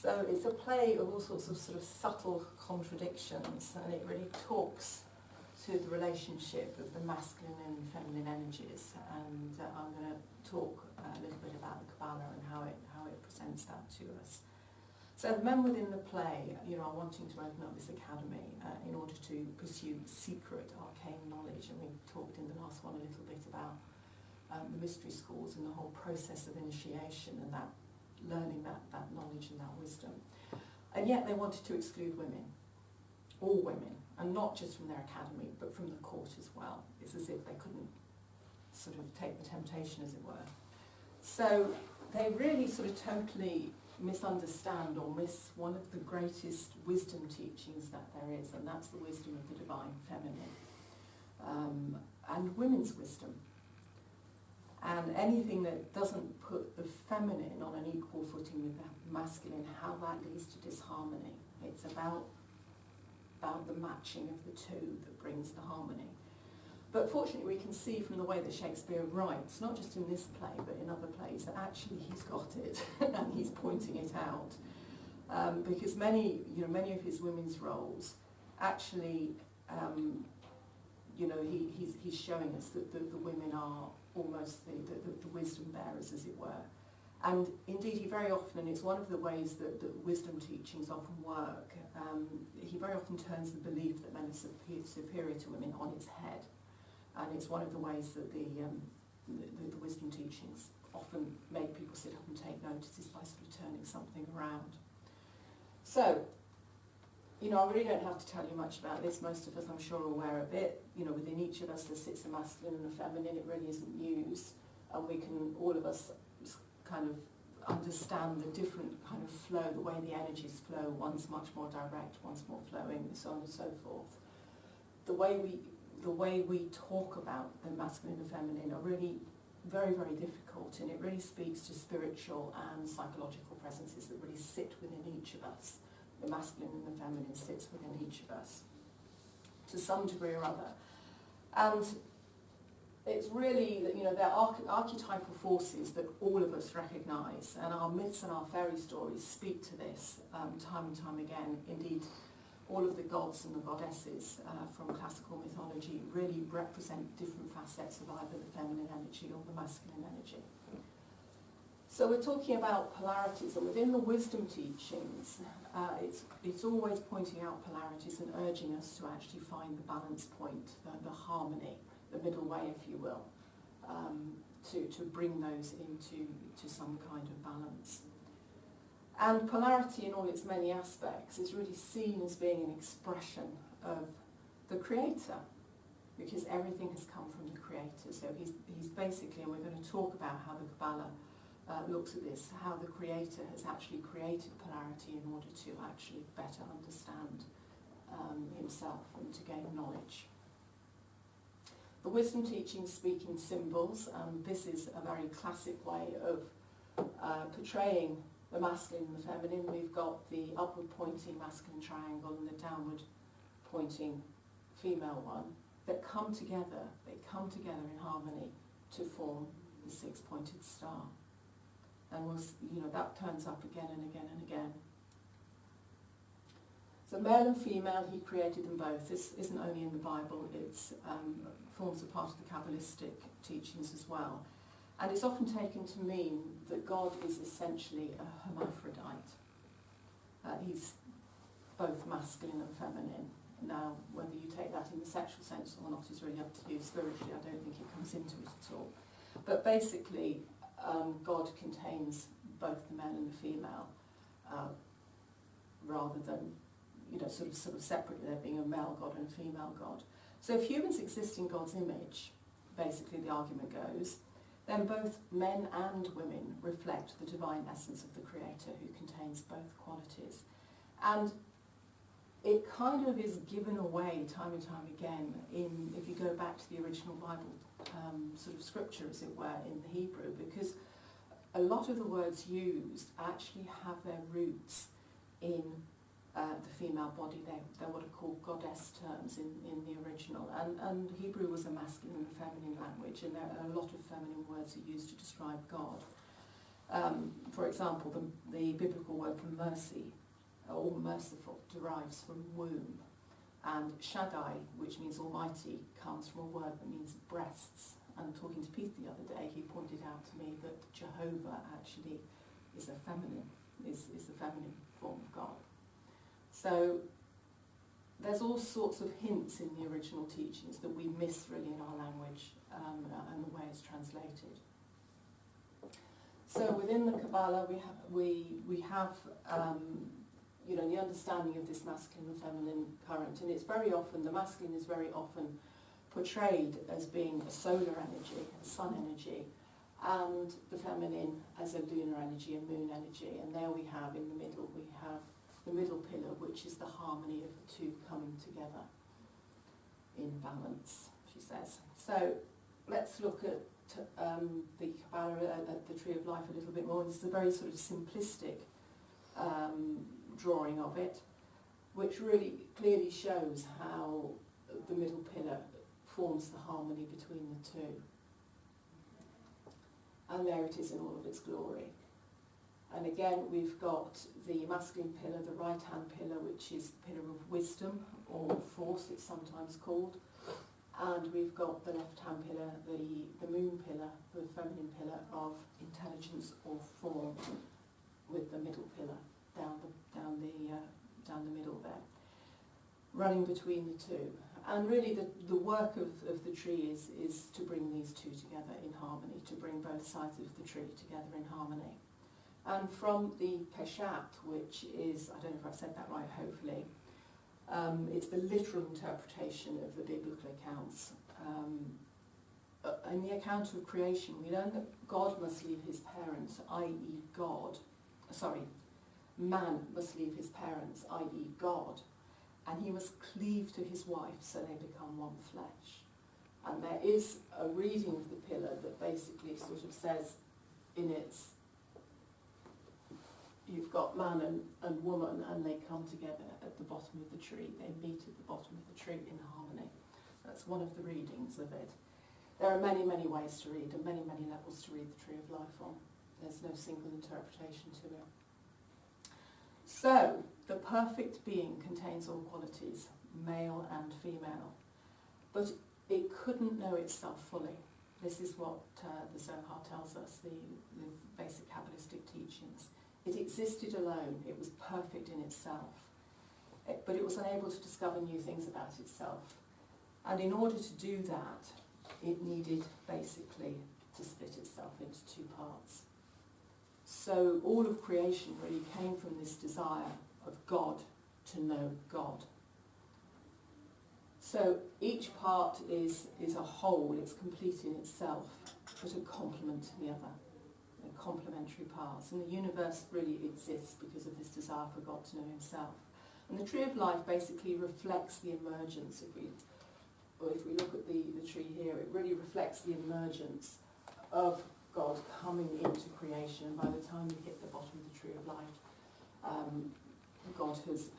So it's a play of all sorts of sort of subtle contradictions, and it really talks to the relationship of the masculine and feminine energies. And I'm going to talk a little bit about the Kabbalah and how it presents that to us. So the men within the play, are wanting to open up this academy in order to pursue secret, arcane knowledge. And we talked in the last one a little bit about the mystery schools and the whole process of initiation and that learning that knowledge and that wisdom. And yet they wanted to exclude women, all women, and not just from their academy, but from the court as well. It's as if they couldn't sort of take the temptation, as it were. So they really sort of totally misunderstand or miss one of the greatest wisdom teachings that there is, and that's the wisdom of the divine feminine, and women's wisdom. And anything that doesn't put the feminine on an equal footing with the masculine, how that leads to disharmony. It's about the matching of the two that brings the harmony. But fortunately we can see from the way that Shakespeare writes, not just in this play but in other plays, that actually he's got it and he's pointing it out. Because many of his women's roles actually, he's showing us that the women are almost the wisdom bearers, as it were. And indeed, he very often, and it's one of the ways that wisdom teachings often work, he very often turns the belief that men are superior to women on its head. And it's one of the ways that the wisdom teachings often make people sit up and take notice, is by sort of turning something around. So, I really don't have to tell you much about this. Most of us, I'm sure, are aware of it. Within each of us there sits a masculine and a feminine. It really isn't news. And we can, all of us, kind of understand the different kind of flow, the way the energies flow. One's much more direct, one's more flowing, and so on and so forth. The way we talk about the masculine and feminine are really very, very difficult, and it really speaks to spiritual and psychological presences that really sit within each of us. The masculine and the feminine sits within each of us, to some degree or other. And it's really, they're archetypal forces that all of us recognise, and our myths and our fairy stories speak to this time and time again. Indeed, all of the gods and the goddesses from classical mythology really represent different facets of either the feminine energy or the masculine energy. So we're talking about polarities, and within the wisdom teachings, it's always pointing out polarities and urging us to actually find the balance point, the harmony, the middle way, if you will, to bring those into some kind of balance. And polarity in all its many aspects is really seen as being an expression of the Creator, because everything has come from the Creator. So he's basically, and we're going to talk about how the Kabbalah looks at this, how the Creator has actually created polarity in order to actually better understand himself and to gain knowledge. The wisdom teachings speak in symbols, and this is a very classic way of portraying the masculine and the feminine. We've got the upward pointing masculine triangle and the downward pointing female one that come together. They come together in harmony to form the six-pointed star. And that turns up again and again and again. So male and female, he created them both. This isn't only in the Bible, it forms a part of the Kabbalistic teachings as well. And it's often taken to mean that God is essentially a hermaphrodite. He's both masculine and feminine. Now, whether you take that in the sexual sense or not is really up to you. Spiritually, I don't think it comes into it at all. But basically, God contains both the male and the female, rather than, sort of separately, there being a male God and a female God. So if humans exist in God's image, basically the argument goes, then both men and women reflect the divine essence of the Creator, who contains both qualities. And it kind of is given away time and time again if you go back to the original Bible sort of scripture, as it were, in the Hebrew, because a lot of the words used actually have their roots in the female body. They're what are called goddess terms in the original. And Hebrew was a masculine and feminine language, and there are a lot of feminine words are used to describe God. For example, the biblical word for mercy, or merciful, derives from womb. And Shaddai, which means almighty, comes from a word that means breasts. And talking to Pete the other day, he pointed out to me that Jehovah actually is a feminine, is the feminine form of God. So there's all sorts of hints in the original teachings that we miss really in our language and the way it's translated. So within the Kabbalah, we have the understanding of this masculine and feminine current, and it's very often, the masculine is very often portrayed as being a solar energy, a sun energy, and the feminine as a lunar energy, a moon energy. And there we have, in the middle, we have the middle pillar, which is the harmony of the two coming together in balance, she says. So let's look at the Kabbalah, at the Tree of Life a little bit more. This is a very sort of simplistic drawing of it, which really clearly shows how the middle pillar forms the harmony between the two. And there it is in all of its glory. And again, we've got the masculine pillar, the right-hand pillar, which is the pillar of wisdom, or force it's sometimes called. And we've got the left-hand pillar, the moon pillar, the feminine pillar of intelligence or form, with the middle pillar down the middle there, running between the two. And really the work of the tree is to bring these two together in harmony, to bring both sides of the tree together in harmony. And from the Peshat, which is, I don't know if I've said that right, hopefully, it's the literal interpretation of the biblical accounts. In the account of creation, we learn that God must leave his parents, i.e. man must leave his parents, i.e. God, and he must cleave to his wife so they become one flesh. And there is a reading of the pillar that basically sort of says in its, you've got man and woman, and they come together at the bottom of the tree. They meet at the bottom of the tree in harmony. That's one of the readings of it. There are many, many ways to read and many, many levels to read the Tree of Life on. There's no single interpretation to it. So, the perfect being contains all qualities, male and female, but it couldn't know itself fully. This is what the Zohar tells us, the basic Kabbalistic teachings. It existed alone, it was perfect in itself, but it was unable to discover new things about itself. And in order to do that, it needed basically to split itself into two parts. So all of creation really came from this desire of God to know God. So each part is a whole, it's complete in itself, but a complement to the other. Complementary parts, and the universe really exists because of this desire for God to know himself. And the Tree of Life basically reflects the emergence. If we look at the tree here, it really reflects the emergence of God coming into creation. And by the time we hit the bottom of the Tree of Life, God has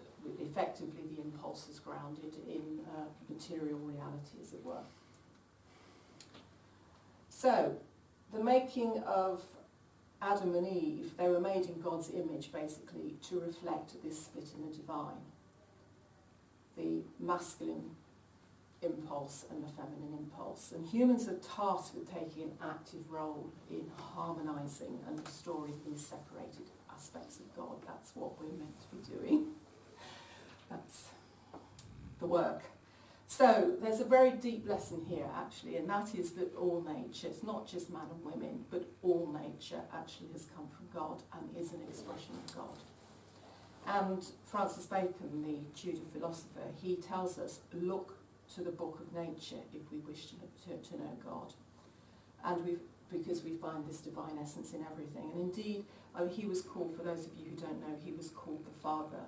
effectively, the impulse is grounded in material reality, as it were. So, the making of Adam and Eve, they were made in God's image, basically, to reflect this split in the divine. The masculine impulse and the feminine impulse. And humans are tasked with taking an active role in harmonising and restoring these separated aspects of God. That's what we're meant to be doing. That's the work. So there's a very deep lesson here, actually, and that is that all nature, it's not just man and women, but all nature actually has come from God and is an expression of God. And Francis Bacon, the Tudor philosopher, he tells us, look to the book of nature if we wish to know God. And because we find this divine essence in everything. And indeed, he was called, for those of you who don't know, he was called the father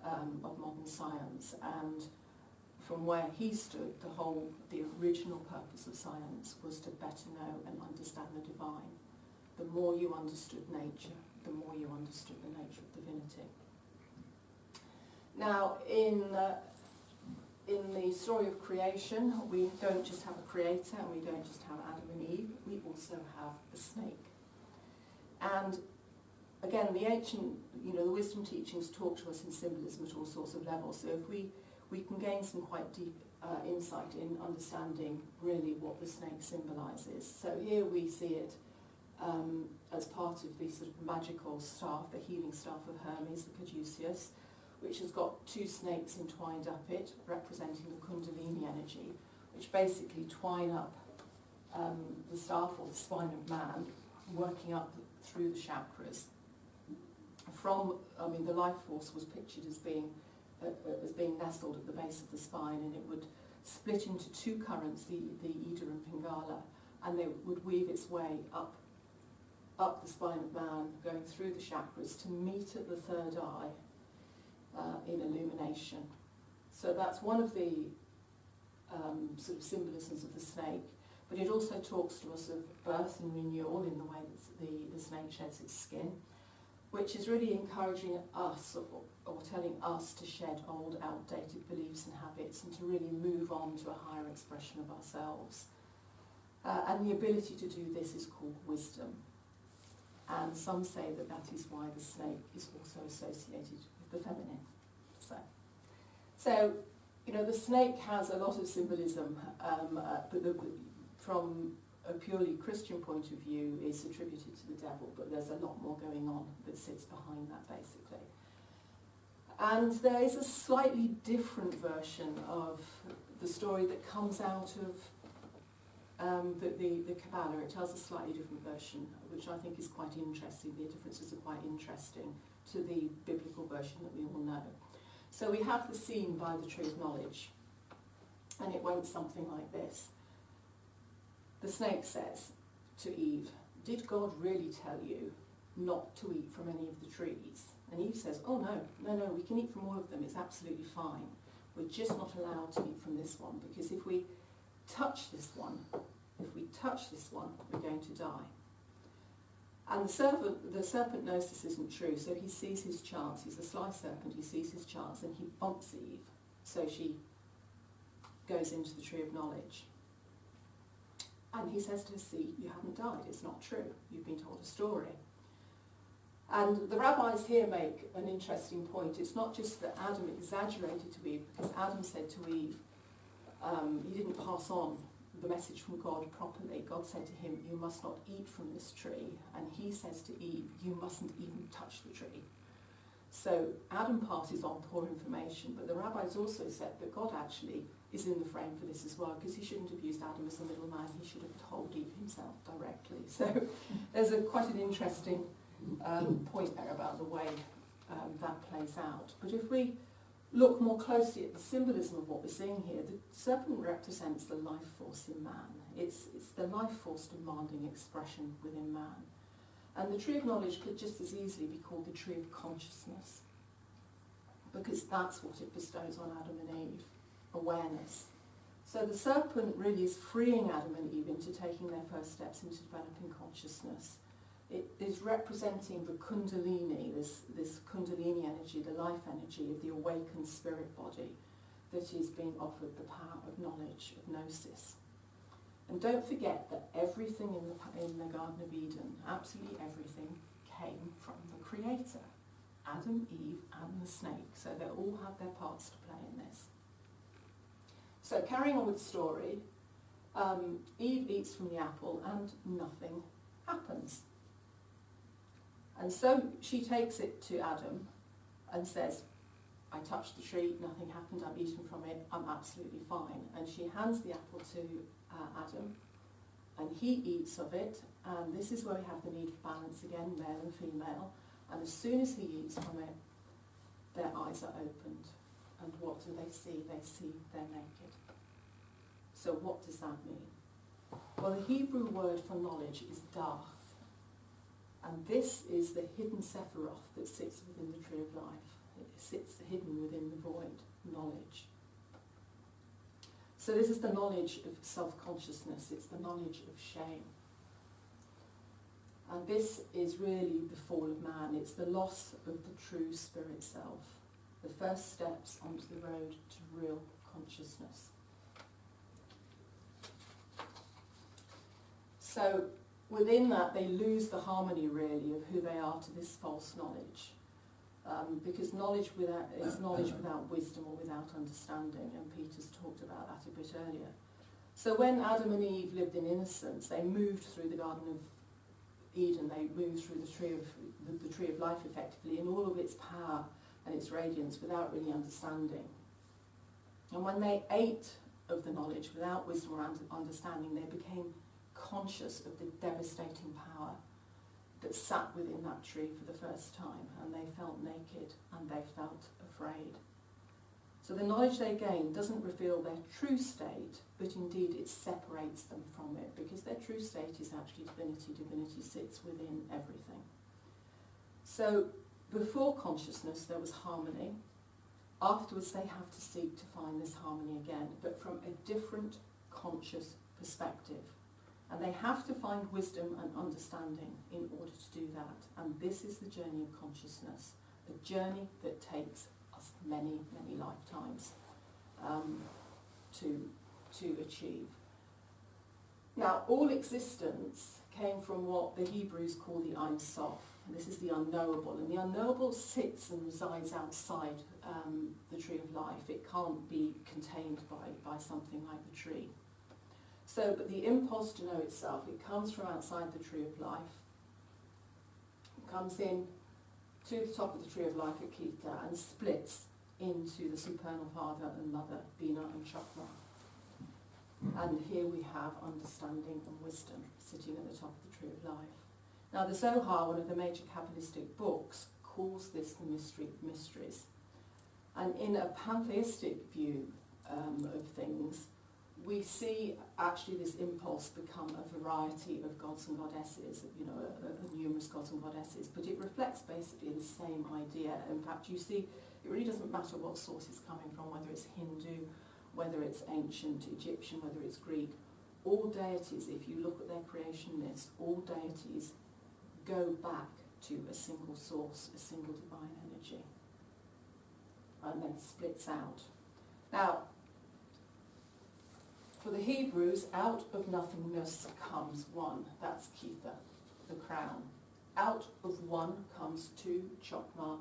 of modern science. And from where he stood, the original purpose of science was to better know and understand the divine. The more you understood nature, the more you understood the nature of divinity. Now, in the story of creation, we don't just have a creator and we don't just have Adam and Eve, we also have a snake. And again, the ancient, the wisdom teachings talk to us in symbolism at all sorts of levels. So if we can gain some quite deep insight in understanding really what the snake symbolises. So here we see it as part of the sort of magical staff, the healing staff of Hermes, the caduceus, which has got two snakes entwined up it, representing the Kundalini energy, which basically twine up the staff or the spine of man, working up through the chakras. The life force was pictured as being nestled at the base of the spine, and it would split into two currents, the Ida and Pingala, and they would weave its way up the spine of man, going through the chakras to meet at the third eye in illumination. So that's one of the sort of symbolisms of the snake, but it also talks to us of birth and renewal in the way that the snake sheds its skin, which is really encouraging us or telling us to shed old, outdated beliefs and habits and to really move on to a higher expression of ourselves. And the ability to do this is called wisdom. And some say that that is why the snake is also associated with the feminine. So the snake has a lot of symbolism, but from a purely Christian point of view is attributed to the devil, but there's a lot more going on that sits behind that, basically. And there is a slightly different version of the story that comes out of the Kabbalah. It tells a slightly different version, which I think is quite interesting. The differences are quite interesting to the biblical version that we all know. So we have the scene by the tree of knowledge, and it went something like this. The snake says to Eve, "Did God really tell you not to eat from any of the trees?" And Eve says, "Oh no, we can eat from all of them, it's absolutely fine. We're just not allowed to eat from this one, because if we touch this one, we're going to die." And the serpent knows this isn't true, so he sees his chance. He's a sly serpent, he sees his chance, and he bumps Eve. So she goes into the tree of knowledge. And he says to her, "See, you haven't died, it's not true. You've been told a story." And the rabbis here make an interesting point. It's not just that Adam exaggerated to Eve, because Adam said to Eve, he didn't pass on the message from God properly. God said to him, "You must not eat from this tree." And he says to Eve, "You mustn't even touch the tree." So Adam passes on poor information, but the rabbis also said that God actually is in the frame for this as well, because he shouldn't have used Adam as a middleman, he should have told Eve himself directly. So there's quite an interesting point there about the way that plays out. But if we look more closely at the symbolism of what we're seeing here, the serpent represents the life force in man. It's the life force demanding expression within man. And the tree of knowledge could just as easily be called the tree of consciousness, because that's what it bestows on Adam and Eve, awareness. So the serpent really is freeing Adam and Eve into taking their first steps into developing consciousness. It is representing the kundalini, this kundalini energy, the life energy of the awakened spirit body that is being offered the power of knowledge, of gnosis. And don't forget that everything in the Garden of Eden, absolutely everything, came from the Creator. Adam, Eve, and the snake. So they all have their parts to play in this. So carrying on with the story, Eve eats from the apple and nothing happens. And so she takes it to Adam and says, "I touched the tree, nothing happened, I've eaten from it, I'm absolutely fine." And she hands the apple to Adam, and he eats of it, and this is where we have the need for balance again, male and female. And as soon as he eats from it, their eyes are opened. And what do they see? They see they're naked. So what does that mean? Well, the Hebrew word for knowledge is darth. And this is the hidden Sephiroth that sits within the tree of life. It sits hidden within the void, knowledge. So this is the knowledge of self-consciousness. It's the knowledge of shame. And this is really the fall of man. It's the loss of the true spirit self. The first steps onto the road to real consciousness. So within that they lose the harmony really of who they are to this false knowledge. Because knowledge without wisdom or without understanding, and Peter's talked about that a bit earlier. So when Adam and Eve lived in innocence, they moved through the Garden of Eden, they moved through the tree of life effectively in all of its power and its radiance without really understanding. And when they ate of the knowledge without wisdom or understanding, they became conscious of the devastating power that sat within that tree for the first time, and they felt naked and they felt afraid. So the knowledge they gain doesn't reveal their true state, but indeed it separates them from it, because their true state is actually divinity. Divinity sits within everything. So before consciousness there was harmony. Afterwards they have to seek to find this harmony again, but from a different conscious perspective. And they have to find wisdom and understanding in order to do that. And this is the journey of consciousness, a journey that takes us many, many lifetimes to achieve. Now, all existence came from what the Hebrews call the Ein Sof. And this is the unknowable. And the unknowable sits and resides outside the tree of life. It can't be contained by something like the tree. So, but the impulse to know itself, it comes from outside the tree of life. It comes in to the top of the tree of life at Kita and splits into the supernal father and mother, Bina and Chakra. And here we have understanding and wisdom sitting at the top of the tree of life. Now the Zohar, one of the major Kabbalistic books, calls this the mystery of mysteries. And in a pantheistic view of things, we see actually this impulse become a variety of gods and goddesses, numerous gods and goddesses, but it reflects basically the same idea. In fact, you see, it really doesn't matter what source it's coming from, whether it's Hindu, whether it's ancient Egyptian, whether it's Greek. All deities, if you look at their creation myths, all deities go back to a single source, a single divine energy, and then splits out. Now, for the Hebrews, out of nothingness comes one. That's Kitha, the crown. Out of one comes two, Chokmah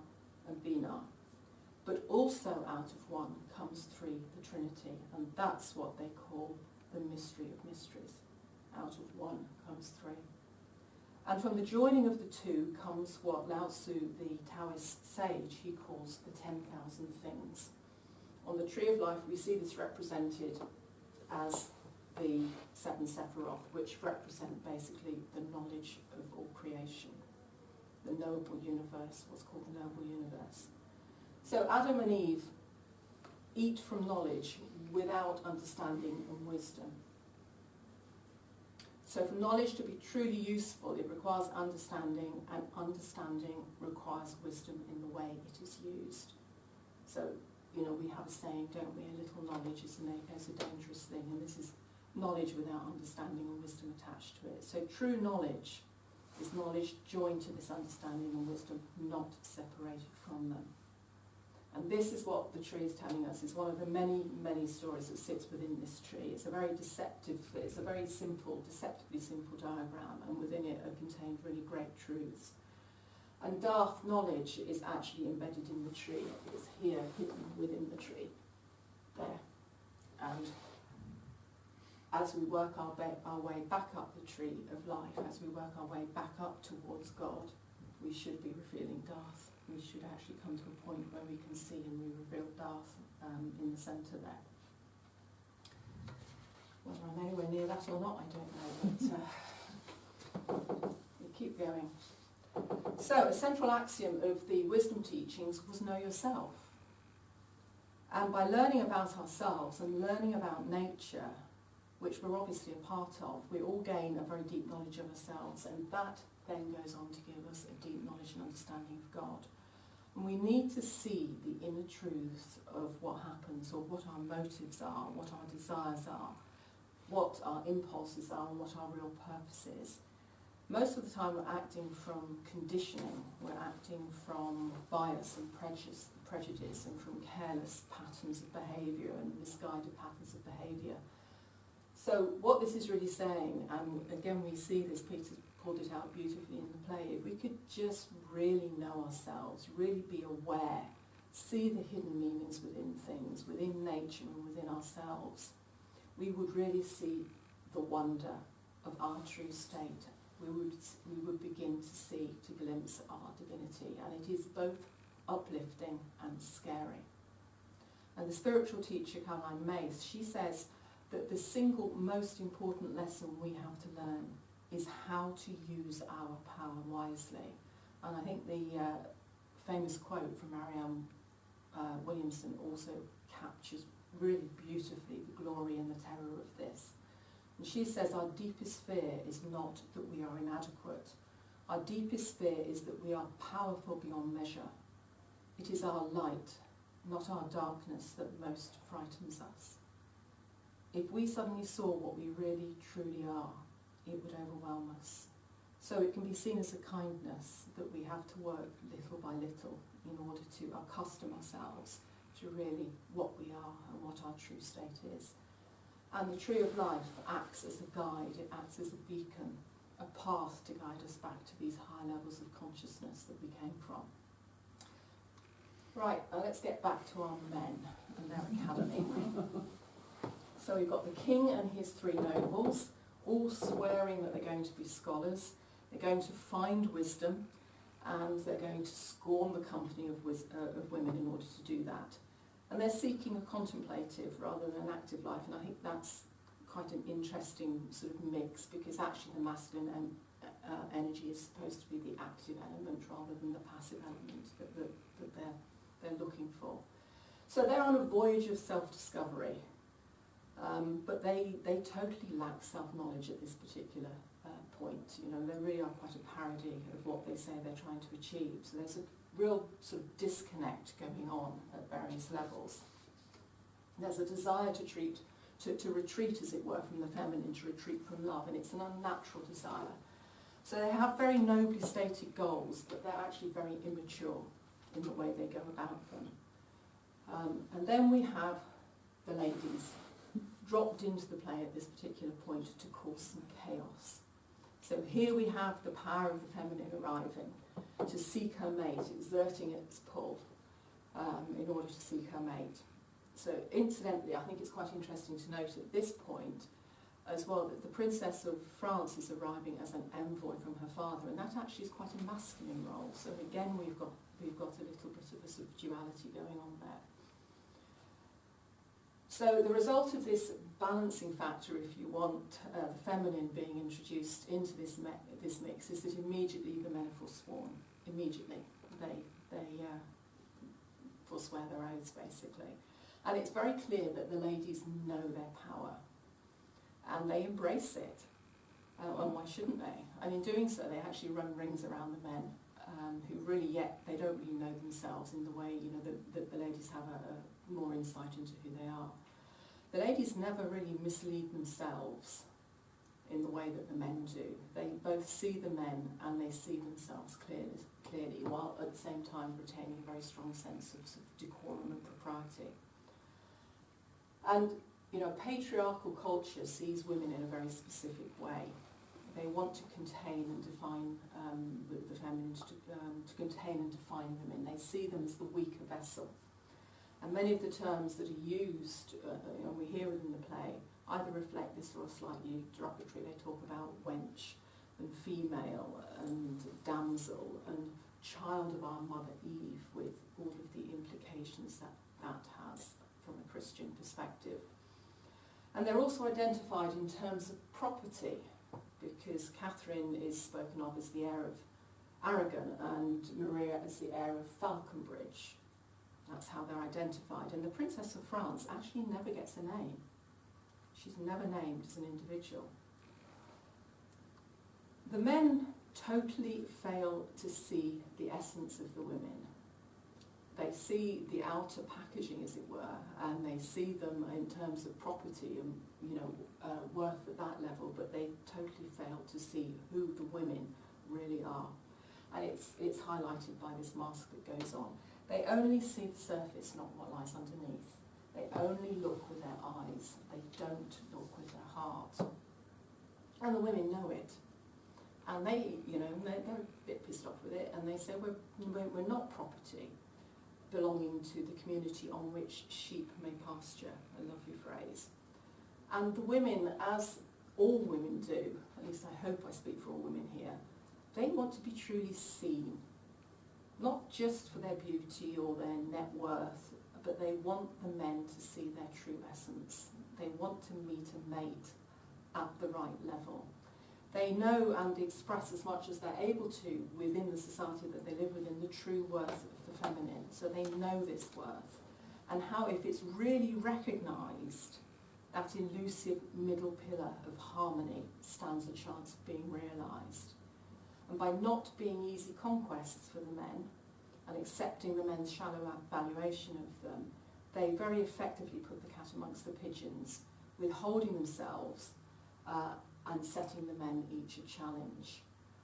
and Binah. But also out of one comes three, the Trinity. And that's what they call the mystery of mysteries. Out of one comes three. And from the joining of the two comes what Lao Tzu, the Taoist sage, he calls the 10,000 things. On the tree of life, we see this represented as the seven Sephiroth, which represent basically the knowledge of all creation. The knowable universe, what's called the knowable universe. So Adam and Eve eat from knowledge without understanding and wisdom. So for knowledge to be truly useful, it requires understanding, and understanding requires wisdom in the way it is used. So, we have a saying, don't we, a little knowledge is a dangerous thing, and this is knowledge without understanding and wisdom attached to it. So true knowledge is knowledge joined to this understanding and wisdom, not separated from them. And this is what the tree is telling us. It's one of the many, many stories that sits within this tree. It's a very it's a very simple, deceptively simple diagram, and within it are contained really great truths. And Darth knowledge is actually embedded in the tree. It's here, hidden within the tree. There. And as we work our way back up the tree of life, as we work our way back up towards God, we should be revealing Darth. We should actually come to a point where we can see and we reveal Darth in the centre there. Whether I'm anywhere near that or not, I don't know, but we keep going. So, a central axiom of the wisdom teachings was know yourself. And by learning about ourselves and learning about nature, which we're obviously a part of, we all gain a very deep knowledge of ourselves, and that then goes on to give us a deep knowledge and understanding of God. And we need to see the inner truths of what happens, or what our motives are, what our desires are, what our impulses are, and what our real purpose is. Most of the time we're acting from conditioning, we're acting from bias and prejudice and from careless patterns of behaviour and misguided patterns of behaviour. So what this is really saying, and again we see this, Peter pulled it out beautifully in the play, if we could just really know ourselves, really be aware, see the hidden meanings within things, within nature and within ourselves, we would really see the wonder of our true state. We would begin to see, to glimpse our divinity, and it is both uplifting and scary. And the spiritual teacher, Caroline Mace, she says that the single most important lesson we have to learn is how to use our power wisely. And I think the famous quote from Marianne Williamson also captures really beautifully the glory and the terror of this. And she says our deepest fear is not that we are inadequate. Our deepest fear is that we are powerful beyond measure. It is our light, not our darkness, that most frightens us. If we suddenly saw what we really truly are, it would overwhelm us. So it can be seen as a kindness that we have to work little by little in order to accustom ourselves to really what we are and what our true state is. And the tree of life acts as a guide, it acts as a beacon, a path to guide us back to these high levels of consciousness that we came from. Right, now let's get back to our men and their academy. So we've got the king and his three nobles, all swearing that they're going to be scholars, they're going to find wisdom, and they're going to scorn the company of women in order to do that. And they're seeking a contemplative rather than an active life, and I think that's quite an interesting sort of mix, because actually the masculine energy is supposed to be the active element rather than the passive element that they're looking for. So they're on a voyage of self-discovery, but they totally lack self-knowledge at this particular point. You know, they really are quite a parody of what they say they're trying to achieve. So there's a real sort of disconnect going on at various levels. There's a desire to retreat, as it were, from the feminine, to retreat from love, and it's an unnatural desire. So they have very nobly stated goals, but they're actually very immature in the way they go about them. And then we have the ladies dropped into the play at this particular point to cause some chaos. So here we have the power of the feminine arriving to seek her mate, exerting its pull in order to seek her mate. So incidentally, I think it's quite interesting to note at this point as well that the Princess of France is arriving as an envoy from her father, and that actually is quite a masculine role. So again, we've got a little bit of a sort of duality going on there. So the result of this balancing factor, if you want, the feminine being introduced into this mix, is that immediately the men are forsworn. Immediately they forswear their oaths, basically. And it's very clear that the ladies know their power and they embrace it. And why shouldn't they? And in doing so, they actually run rings around the men who really they don't really know themselves in the way, you know, that the ladies have a more insight into who they are. The ladies never really mislead themselves in the way that the men do. They both see the men and they see themselves clearly, while at the same time retaining a very strong sense of decorum and propriety. And, you know, patriarchal culture sees women in a very specific way. They want to contain and define the feminine, to contain and define women. They see them as the weaker vessel. And many of the terms that are used, we hear within the play, either reflect this or are slightly derogatory. They talk about wench and female and damsel and child of our mother Eve, with all of the implications that has from a Christian perspective. And they're also identified in terms of property, because Catherine is spoken of as the heir of Aragon and Maria as the heir of Falconbridge. That's how they're identified. And the Princess of France actually never gets a name. She's never named as an individual. The men totally fail to see the essence of the women. They see the outer packaging, as it were, and they see them in terms of property and, worth at that level, but they totally fail to see who the women really are. And it's highlighted by this mask that goes on. They only see the surface, not what lies underneath. They only look with their eyes. They don't look with their heart. And the women know it. And they, they're a bit pissed off with it, and they say, we're not property belonging to the community on which sheep may pasture, a lovely phrase. And the women, as all women do, at least I hope I speak for all women here, they want to be truly seen, not just for their beauty or their net worth, but they want the men to see their true essence. They want to meet a mate at the right level. They know and express as much as they're able to within the society that they live within the true worth of the feminine. So they know this worth. And how, if it's really recognised, that elusive middle pillar of harmony stands a chance of being realised. And by not being easy conquests for the men and accepting the men's shallow valuation of them, they very effectively put the cat amongst the pigeons, withholding themselves and setting the men each a challenge,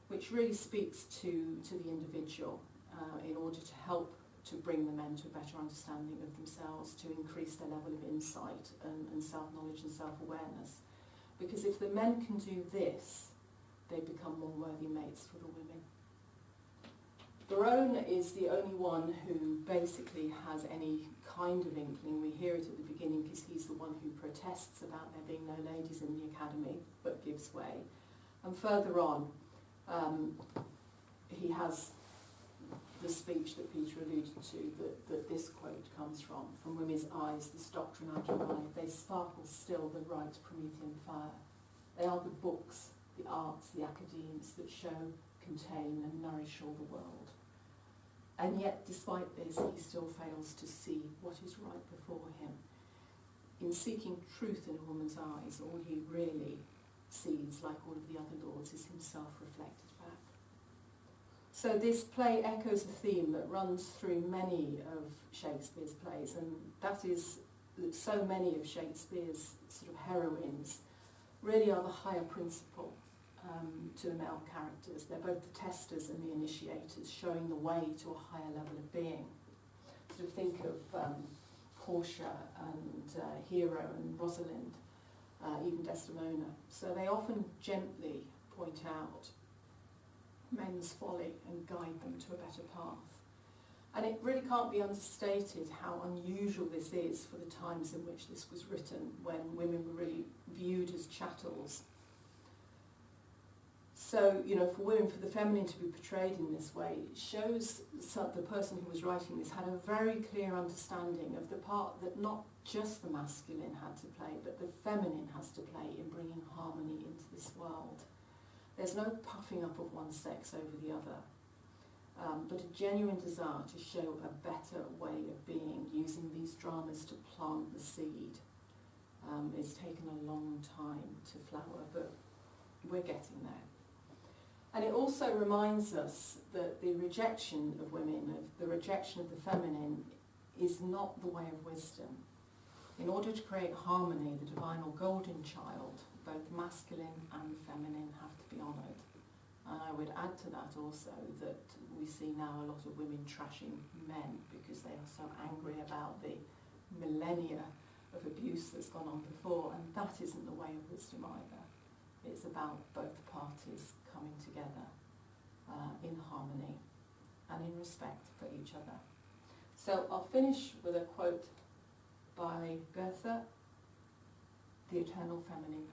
which really speaks to the individual in order to help to bring the men to a better understanding of themselves, to increase their level of insight and self-knowledge and self-awareness. Because if the men can do this, they become more worthy mates for the women. Barone is the only one who basically has any kind of inkling. We hear it at the beginning because he's the one who protests about there being no ladies in the academy, but gives way. And further on, he has the speech that Peter alluded to, that this quote comes from women's eyes, this doctrine I derive, they sparkle still the right Promethian fire. They are the books, the arts, the academes that show, contain and nourish all the world. And yet, despite this, he still fails to see what is right before him. In seeking truth in a woman's eyes, all he really sees, like all of the other lords, is himself reflected back. So this play echoes a theme that runs through many of Shakespeare's plays, and that is that so many of Shakespeare's sort of heroines really are the higher principle to the male characters. They're both the testers and the initiators, showing the way to a higher level of being. Sort of think of Portia and Hero and Rosalind, even Desdemona. So they often gently point out men's folly and guide them to a better path. And it really can't be understated how unusual this is for the times in which this was written, when women were really viewed as chattels. So, for women, for the feminine to be portrayed in this way, it shows the person who was writing this had a very clear understanding of the part that not just the masculine had to play, but the feminine has to play in bringing harmony into this world. There's no puffing up of one sex over the other, but a genuine desire to show a better way of being, using these dramas to plant the seed. It's taken a long time to flower, but we're getting there. And it also reminds us that the rejection of women, the rejection of the feminine, is not the way of wisdom. In order to create harmony, the divine or golden child, both masculine and feminine, have to be honoured. And I would add to that also that we see now a lot of women trashing men because they are so angry about the millennia of abuse that's gone on before, and that isn't the way of wisdom either. It's about both parties coming together in harmony and in respect for each other. So I'll finish with a quote by Goethe: "The eternal feminine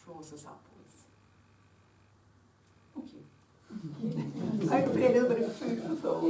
draws us upwards." Thank you. Hopefully a little bit of food for thought.